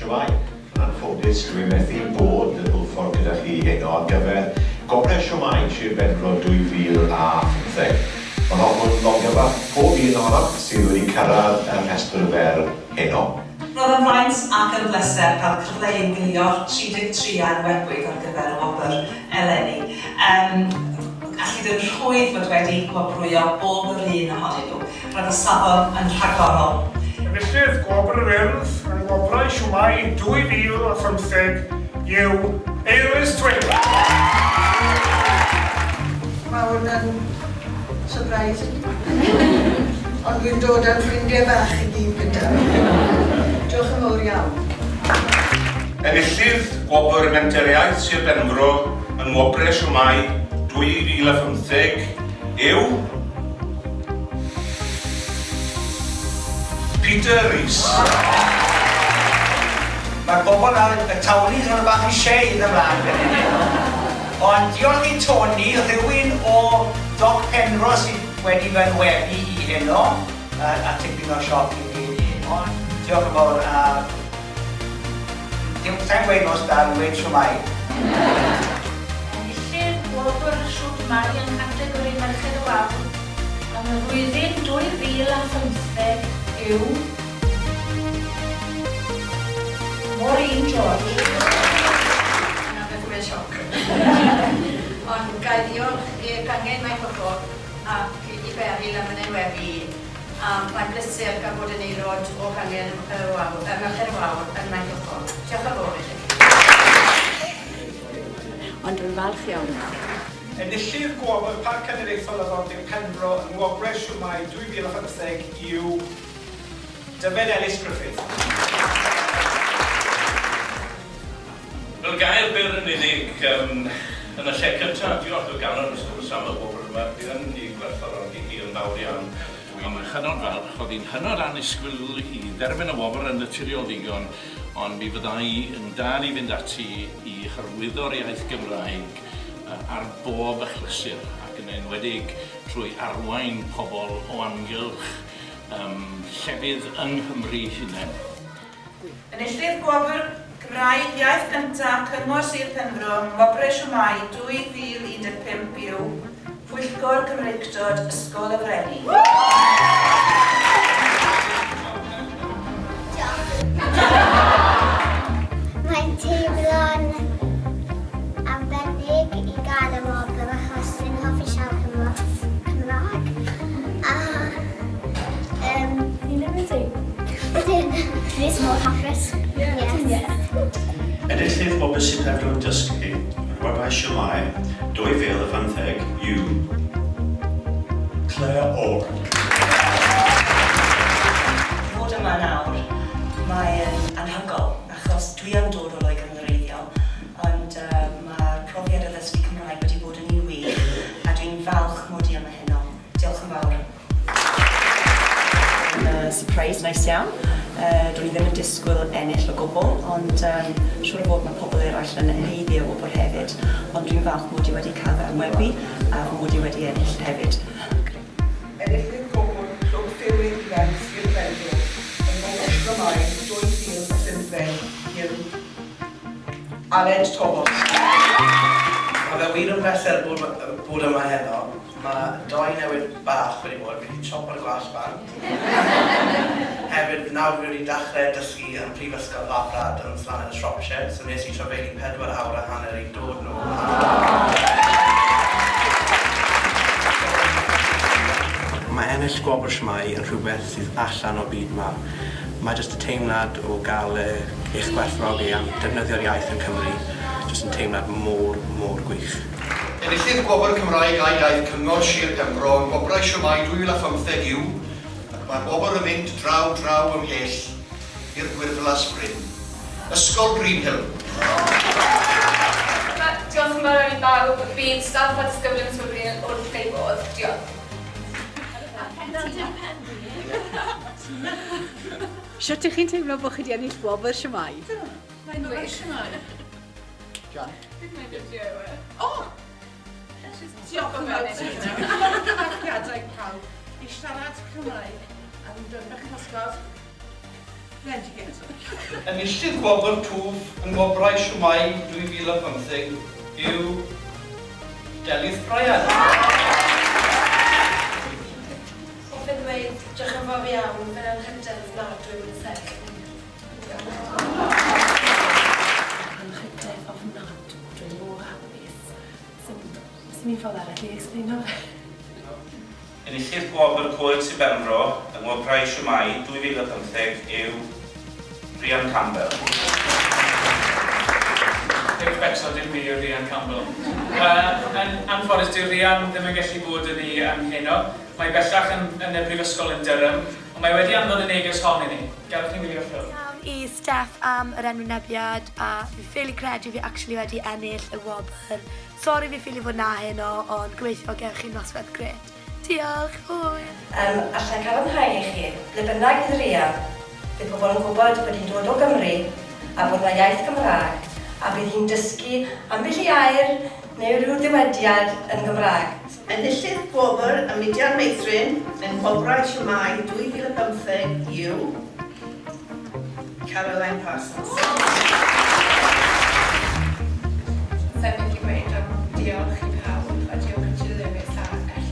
Shwmae. Yn anffodus, dwi'n methu bod y bwlffordd gyda chi heno ar gyfer Gogledd Shwmae, Sir Benfro 2015. Mae'n ofyn longaf pob un ohonoch sydd wedi cyrraedd y rhestr fer heno. Roedd yn fraint ac yn bleser cael cyfle i wylio 33 enwebwyr ar gyfer y wobr eleni. Allai dyn rhwydd fod wedi gwobrwyo bob yr un ohonyn nhw. Roedd y safon yn rhagorol. Enillydd gwobr yr Urdd yn Wobrau Shwmae 2015 yw Eirlys Twyn. Mae hwnna'n surprising. Ond dwi'n dod â'n ffrindiau bach i gyd gyda. Diolch yn fawr iawn. Enillydd gwobr menteriaeth Sir Benfro yn Wobrau Shwmae 2015 yw Peter Rees. Mae bobl ar y tawni yn bach i sieid ymlaen. Ond diolch i Tony, rhywun o Doc Penfro sydd wedi fy nwebu i heno, a tipyn o'r sioc i fi. Ond diolch yn fawr a... Dim sa'n gweud nos da, gweud Shwmae. Enillydd gwobr Shwmae yn categori Merched y Wawr am y flwyddyn 2015 yw Maureen George. Yna beth yw'n sioc. Ond gael diolch i'r cangen Michael ac i Beryl am yn enwebu. Mae'n bleser gael bod yn aelod o cangen Merched y Wawr yn Michael Court. Diolch yn fawr i chi. Ond dwi'n falch iawn. Enillydd gwobr Parc Cenedlaethol Arfordir Penfro yn Wobrau Shwmae 2015 yw Dyfed Ellis Griffith. Fel gair byr yn unig yn y lle cyntaf, diolch o ganol wrth am y wobr yma. Bydd yn ei gwerthfawrogi hi yn fawr iawn. Dwi'n hynod falch, oedd hi'n hynod annisgwyl i dderbyn y wobr yn naturiol ddigon, ond mi fyddai yn dal i fynd ati i hyrwyddo'r iaith Gymraeg ar bob achlysur ac yn enwedig trwy arwain pobl o amgylch llefydd yng Nghymru hunain. Enillydd gwobr Cymraeg iaith cyntaf Cyngor Sir Penfro ym Wobrau Shwmae 2015 yw Pwyllgor Cymreictod Ysgol y Freni. Mae'n teimlo'n arbennig i gael y wobr achos dwi'n hoffi siarad Cymraeg. Ni'n ymwneud? Dwi'n mor hapus. Enillydd wobr Sir Benfro yn dysgu yn Wobrau Shwmae 2015 yw Claire Orr. Fod yma nawr, mae'n anhygol achos dwi yn dod o Loegr wreiddiol, ond mae'r profiad o ddysgu Cymraeg wedi bod yn un wych a dwi'n falch mod i yma heno. Diolch yn fawr. Surprise nice iawn. Do'n i ddim yn disgwyl ennill o gwbl, ond siwr o fod mae pobl eraill yn heiddi o wobr hefyd. Ond dwi'n falch mod i wedi cael fy ymwebu a mod i wedi ennill hefyd. Enillydd gwobr Clwb Rhywun Ifanc Sir Benfro yn Wobrau Shwmae 2015 yw Aled Thomas. Mae fe wir yn bleser bod yma heno. Mae doi newid bach wedi bod, fi wedi chopo'r glas band. Hefyd, nawr fi wedi dechrau dysgu yn Prifysgol Llabrad yn Llanedd Shropshire, so nes i trafeili 4 awr a hanner i dod nhw. Mae ennill gwobr Shwmae yn rhywbeth sydd allan o'r byd yma. Mae jyst y teimlad o gael eich gwerthfawrogi am defnyddio'r iaith yn Cymru, jyst yn teimlad mor gwych. Enillydd gwobr Cymraeg a iaith Cyngor Sir Benfro yn Wobrau Shwmae 2015 yw, ac mae'r wobr yn mynd draw ymhell i'r gwyrflas Bryn. Ysgol Greenhill. Diolch yn fawr i bawb, bydd staff a disgyblion swyddog wrth ei bodd. Diolch. Sut ydych chi'n teimlo bod chi wedi ennill wobr Shwmae? Mae'n wych. John? Beth mae'n dweud yw e? O! Diolch yn fawr. Cyfeithiadau pawb i siarad Cymraeg am dod yn ysgol Enillydd gwobr twf yng Ngobrau Siwmai 2015 yw Delyth Brian. Hoffwn dweud, diolch yn fawr iawn, fe'n anhygoel ofnadwy yn sec. Anhygoel ofnadwy mor hapus. Sym i'n ffordd arall i explain o? Enillydd gwobr Coed Sir Benfro yng Ngobrau Siwmai 2015 yw Rhian Campbell. Yw'r becso dim fi yw'r Rhian Campbell. Yn anffodus, dyw Rhian ddim yn gallu bod yn ei heno. Mae bellach yn y brifysgol yn Durham, ond mae wedi anfod yn neges hon i ni. Gewch chi wylio'r ffilm. Iawn i Steff am yr enwynebiad a fi ffili credu fi actually wedi ennill y wobr. Sori fi ffili fod na heno, ond gobeithio gewch chi noswaith gret. Diolch, hwyl. Allai cadarnhau i chi, ble bynnag bydd Rhian, bydd pobl yn gwybod bod hi'n dod o Gymru a bod yna iaith Gymraeg a bydd hi'n dysgu ambell i air neu rhyw ddiwediad yn Gymraeg. Enillydd gwobr y Mudiad Meithrin yn Ngobrau Siwmai 2015 yw Caroline Parsons. Sa'n mynd i gweud am diolch i pawb a diolch i ti Lewis a Elin.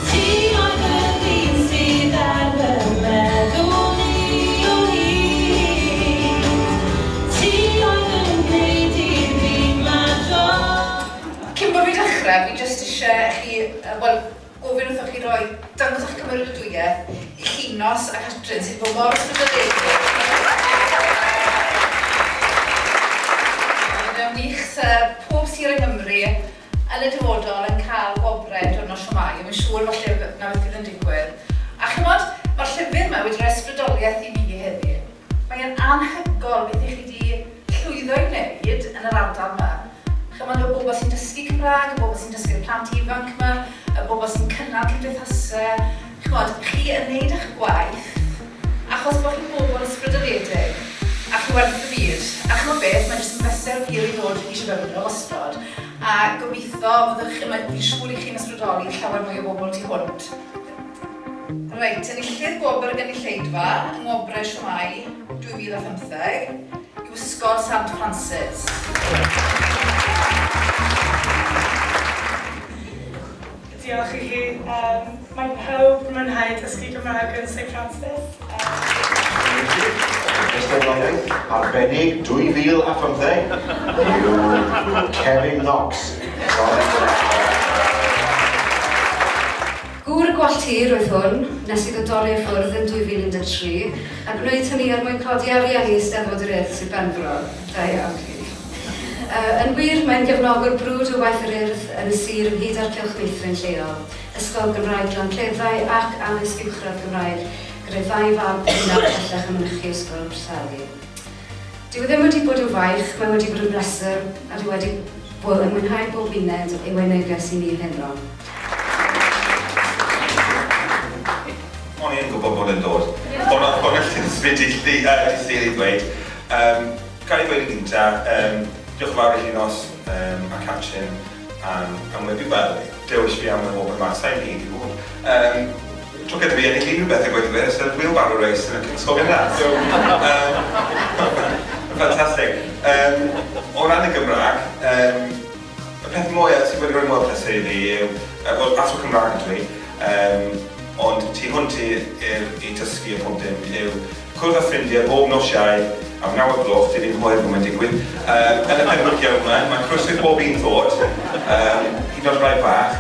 Ti oedd y dyn sydd ar fy meddwl ni o hyd. Ti oedd yn gwneud i fi madro. Cyn bod fi dechrau, fi jyst eisiau chi, gofyn wrthoch chi roi dangos eich cymeradwyaeth i Chinos a Catrin sydd bod mor ysbrydoledig. Mewn i'ch pob sir yng Nghymru yn y dyfodol yn cael gwobrau diwrnod Siwmai, a mae'n siŵr falle na beth fydd yn digwydd. A chymod, mae'r llyfr yma wedi rhoi ysbrydoliaeth i fi heddi. Mae'n anhygoel beth i chi wedi llwyddo i wneud yn yr ardal yma. Chymod, y bobl sy'n dysgu Cymraeg, y bobl sy'n dysgu'r plant ifanc yma, y bobl sy'n cynnal cymdeithasau. Chymod, chi yn gwneud eich gwaith achos bod chi'n bobl ysbrydoledig a chi werth y byd. A chymod beth, mae'n jyst yn fesur hir i ddod i eisiau fewn o ystod. A gobeithio fyddwch chi, fi'n siŵr i chi'n ysbrydoli llawer mwy o bobl tu hwnt. Reit, enillydd gwobr gynulleidfa yng Ngobrau Siwmai 2015 yw Ysgol Sant Francis. Diolch i chi. Mae pawb yn mwynhau dysgu Gymraeg yn St Francis. Eisteddfodiaeth arbennig 2015 yw Kevin Knox. Gŵr y gwalltir oedd hwn, nes iddo dorri ffwrdd yn 2013, a gwneud hynny er mwyn codi arian i Eisteddfod yr Urdd Sir Benfro. Da iawn chi. Yn wir, mae'n gefnogwr brwd o waith yr Urdd yn y sir ynghyd â'r Cylch Meithrin lleol, Ysgol Gymraeg Llanlleddau ac addysg uwchradd Gymraeg, gyda'i ddau fab hynaf bellach yn mynychu Ysgol Preseli. Dyw ddim wedi bod yn faich, mae wedi bod yn bleser, a dwi wedi bod yn mwynhau bob uned ei weneges i ni heno. O'n i'n gwybod bod yn dod. O'n llysfyd i sy'n ei ddweud. Gael ei ddweud yn gyntaf, diolch yn fawr i Chinos a Catrin am wedi gweld. Dewis fi am y wobr yma, sa'n hyd i fod. Tro gyda fi ennill unrhyw beth yn gweithio fe, sy'n wheelbarrow race yn y Cyngsorgen na. Ffantastig. O ran y Gymraeg, y peth mwyaf sydd wedi rhoi mwy o pleser i fi yw, wel, athro Cymraeg ydw i, ond tu hwnt i dysgu y pob dim yw cwrdd â ffrindiau bob nosiau am 9 o'r gloch, dydd i'n hwyr bod mae'n digwydd. Yn y penwylliau yma, mae'n croeso bob un ddod, hyd o'r rai bach,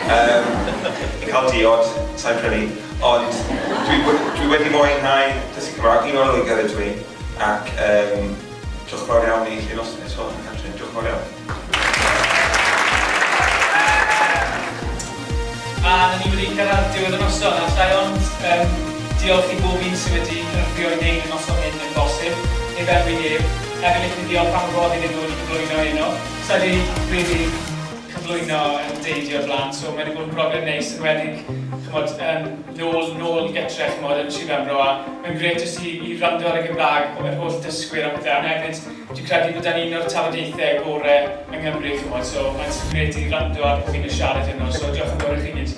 i cael diod, sa'n prynu, ond dwi wedi mwynhau dysgu Cymraeg, un o'r Loegr ydw i, ac diolch yn fawr iawn i Llinos eto, Catrin, diolch yn fawr iawn. A ni wedi cyrraedd diwedd y noson, a llai ond diolch i bob un sydd wedi cynrychio i wneud y noson hyn yn bosib, neu fel fi neb, hefyd eich diolch am fod iddyn nhw wedi cyflwyno uno. So wedi wedi cyflwyno yn deidio o'r blaen, so mae wedi bod yn brofiad neis yn wedig, chymod, nôl getre, chymod, yn Sir Benfro, a mae'n gret jyst i rando ar y Gymraeg, yr holl dysgwyr a pethau, a hefyd, dwi'n credu bod yn un o'r tafodiaethau gorau yng Nghymru, chymod, so mae'n gret i rando ar pob un y siarad yno, so diolch yn fawr i chi gyd.